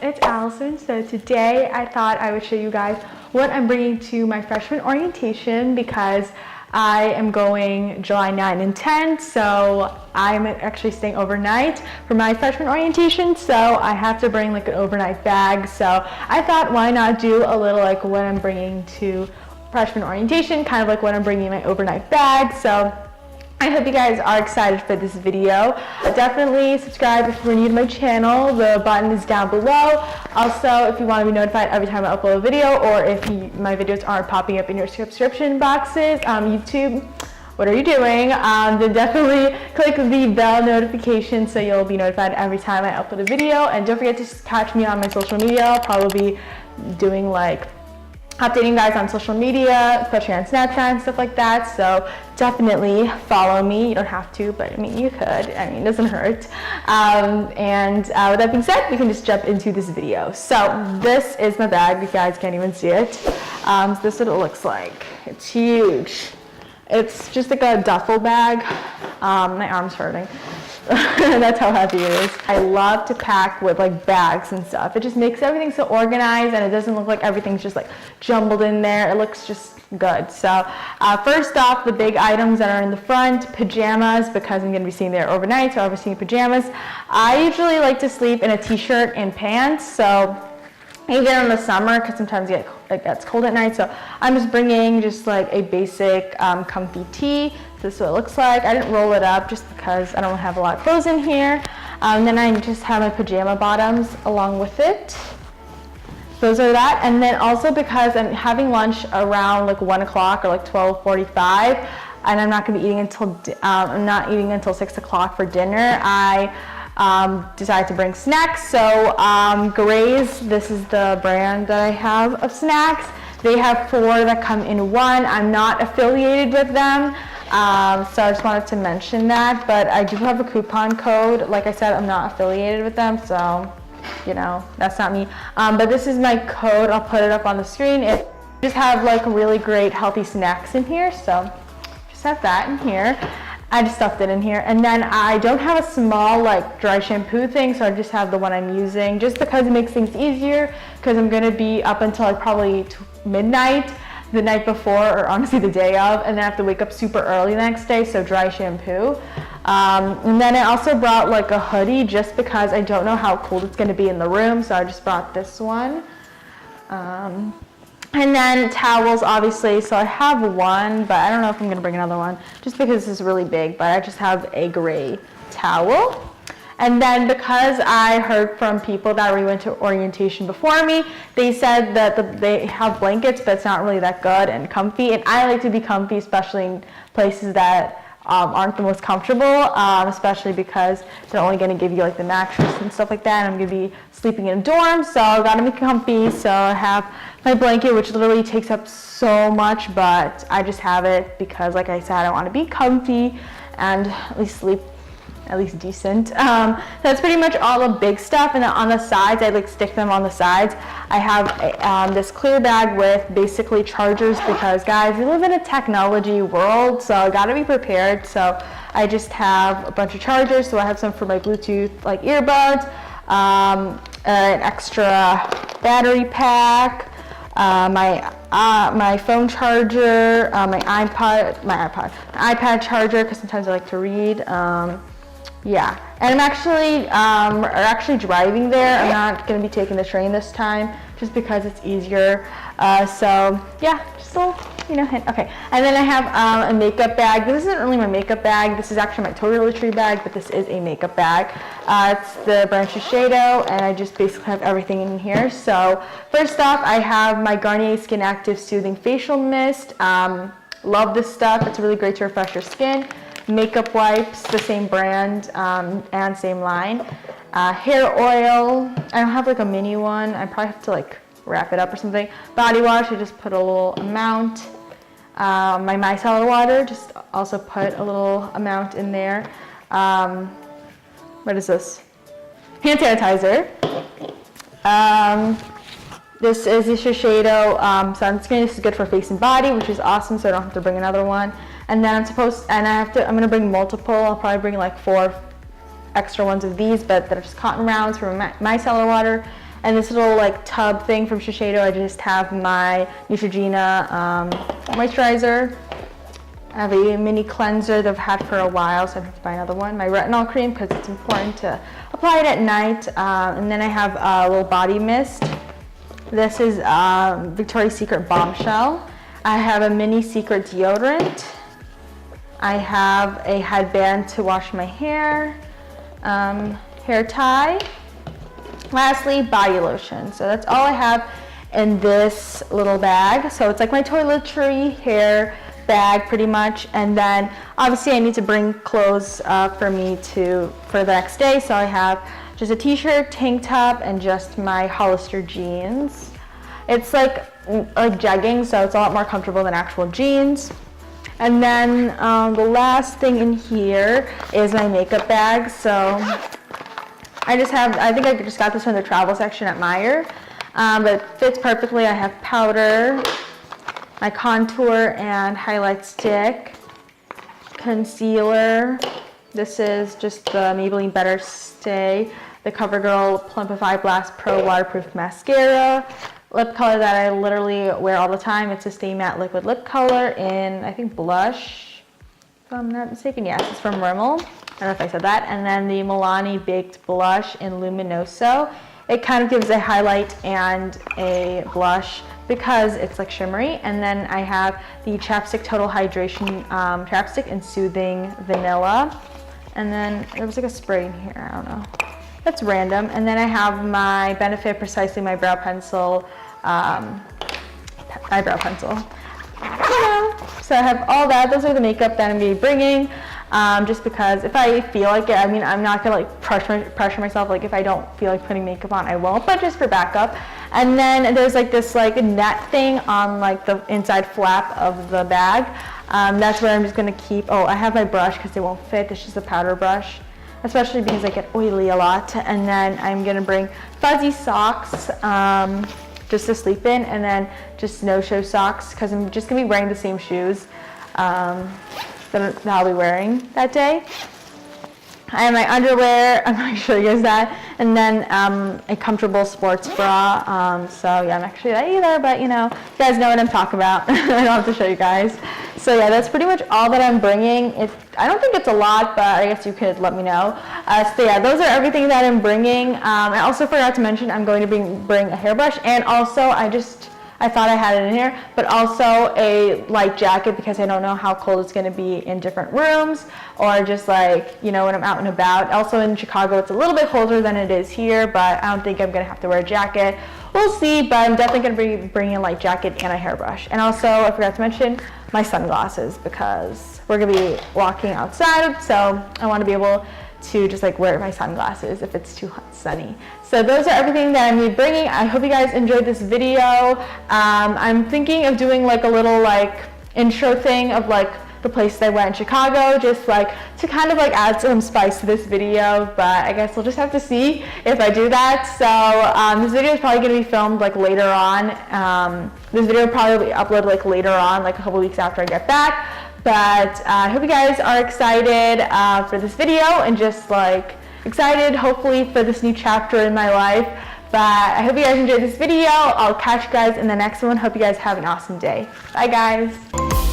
it's Allison. So today I thought I would show you guys what I'm bringing to my freshman orientation because I am going July 9 and 10, so I'm actually staying overnight for my freshman orientation, so I have to bring like an overnight bag. So I thought, why not do a little like what I'm bringing to freshman orientation, kind of like what I'm bringing in my overnight bag. So I hope you guys are excited for this video. Definitely subscribe if you're new to my channel. The button is down below. Also, if you want to be notified every time I upload a video, or if my videos aren't popping up in your subscription boxes, YouTube, what are you doing? Then definitely click the bell notification so you'll be notified every time I upload a video. And don't forget to catch me on my social media. I'll probably be doing like updating you guys on social media, especially on Snapchat and stuff like that. So definitely follow me. You don't have to, but I mean, you could. I mean, it doesn't hurt. With that being said, we can just jump into this video. So this is my bag. You guys can't even see it. So this is what it looks like. It's huge. It's just like a duffel bag. My arm's hurting. That's how heavy it is. I love to pack with like bags and stuff. It just makes everything so organized and it doesn't look like everything's just like jumbled in there. It looks just good. So first off, the big items that are in the front, pajamas, because I'm going to be staying there overnight, so I'll be seeing pajamas. I usually like to sleep in a t-shirt and pants, so even in the summer, because sometimes it gets cold at night, so I'm just bringing just like a basic comfy tee. This is what it looks like. I didn't roll it up just because I don't have a lot of clothes in here. And then I just have my pajama bottoms along with it. Those are that. And then also because I'm having lunch around like 1 o'clock or like 12:45, and I'm not going to be eating until I'm not eating until 6 o'clock for dinner. I decided to bring snacks. So Gray's, this is the brand that I have of snacks. They have 4 that come in one. I'm not affiliated with them. So I just wanted to mention that, but I do have a coupon code. Like I said, I'm not affiliated with them, so you know, that's not me. But this is my code. I'll put it up on the screen. It just have like really great healthy snacks in here, so just have that in here. I just stuffed it in here. And then I don't have a small like dry shampoo thing, so I just have the one I'm using just because it makes things easier, because I'm going to be up until like probably midnight the night before, or honestly the day of, and then I have to wake up super early the next day, so dry shampoo. And then I also brought like a hoodie just because I don't know how cold it's going to be in the room, so I just brought this one. And then towels, obviously, so I have one, but I don't know if I'm going to bring another one just because this is really big, but I just have a gray towel. And then because I heard from people that already went to orientation before me, they said that they have blankets, but it's not really that good and comfy. And I like to be comfy, especially in places that aren't the most comfortable, especially because they're only going to give you like the mattress and stuff like that. And I'm going to be sleeping in a dorm, so I got to be comfy. So I have my blanket, which literally takes up so much, but I just have it because, like I said, I want to be comfy and at least sleep at least decent. That's pretty much all the big stuff. And then on the sides, I like stick them on the sides. I have this clear bag with basically chargers because, guys, we live in a technology world, so I gotta be prepared. So I just have a bunch of chargers. So I have some for my Bluetooth like earbuds, an extra battery pack, my phone charger, my iPad charger, because sometimes I like to read. Yeah, and I'm actually driving there. I'm not going to be taking the train this time just because it's easier. So yeah, just a little, you know, hint. Okay, and then I have a makeup bag. This isn't really my makeup bag. This is actually my toiletry bag, but this is a makeup bag. It's the brand Shiseido, and I just basically have everything in here. So first off, I have my Garnier Skin Active Soothing Facial Mist. Love this stuff. It's really great to refresh your skin. Makeup wipes, the same brand and same line. Hair oil, I don't have like a mini one. I probably have to like wrap it up or something. Body wash, I just put a little amount. My micellar water, just also put a little amount in there. What is this? Hand sanitizer. This is the Shiseido sunscreen. This is good for face and body, which is awesome, so I don't have to bring another one. And then I'm gonna bring multiple. I'll probably bring like 4 extra ones of these, but they're just cotton rounds from my micellar water. And this little like tub thing from Shiseido, I just have my Neutrogena moisturizer. I have a mini cleanser that I've had for a while, so I have to buy another one. My retinol cream, because it's important to apply it at night. And then I have a little body mist. This is Victoria's Secret Bombshell. I have a mini Secret deodorant. I have a headband to wash my hair, hair tie. Lastly, body lotion. So that's all I have in this little bag. So it's like my toiletry hair bag pretty much. And then obviously I need to bring clothes for the next day. So I have just a t-shirt, tank top, and just my Hollister jeans. It's like jeggings, so it's a lot more comfortable than actual jeans. And then the last thing in here is my makeup bag. So I think I just got this from the travel section at Meijer, but it fits perfectly. I have powder, my contour and highlight stick, concealer. This is just the Maybelline Better Stay, the CoverGirl Plumpify Blast Pro Waterproof Mascara. Lip color that I literally wear all the time. It's a Stay Matte Liquid Lip Color in, I think, blush, if I'm not mistaken. Yes, it's from Rimmel. I don't know if I said that. And then the Milani Baked Blush in Luminoso. It kind of gives a highlight and a blush because it's like shimmery. And then I have the Chapstick Total Hydration Chapstick in Soothing Vanilla. And then there was like a spray in here, I don't know. That's random. And then I have my Benefit Precisely My Brow Pencil, eyebrow pencil. So I have all that. Those are the makeup that I'm going to be bringing. Just because if I feel like it, I mean, I'm not gonna like pressure myself. Like if I don't feel like putting makeup on, I won't, but just for backup. And then there's like this like net thing on like the inside flap of the bag. That's where I'm just gonna keep, I have my brush because it won't fit. It's just a powder brush, especially because I get oily a lot. And then I'm gonna bring fuzzy socks just to sleep in, and then just no-show socks because I'm just gonna be wearing the same shoes that I'll be wearing that day. I have my underwear, I'm not sure you guys that, and then a comfortable sports bra. So yeah, I'm not actually that either, but you know, you guys know what I'm talking about. I don't have to show you guys. So yeah, that's pretty much all that I'm bringing. I don't think it's a lot, but I guess you could let me know. So yeah, those are everything that I'm bringing. I also forgot to mention I'm going to bring a hairbrush, and also I thought I had it in here, but also a light jacket because I don't know how cold it's going to be in different rooms or just like, you know, when I'm out and about. Also in Chicago, it's a little bit colder than it is here, but I don't think I'm going to have to wear a jacket. We'll see, but I'm definitely going to be bringing a light jacket and a hairbrush. And also, I forgot to mention my sunglasses because we're going to be walking outside, so I want to be able to just like wear my sunglasses if it's too hot, sunny. So those are everything that I'm gonna be bringing. I hope you guys enjoyed this video. I'm thinking of doing like a little like intro thing of like the places I went in Chicago, just like to kind of like add some spice to this video, but I guess we'll just have to see if I do that. So this video is probably gonna be filmed like later on. This video will probably be uploaded like later on, like a couple weeks after I get back. But I hope you guys are excited for this video and just like excited hopefully for this new chapter in my life. But I hope you guys enjoyed this video. I'll catch you guys in the next one. Hope you guys have an awesome day. Bye guys.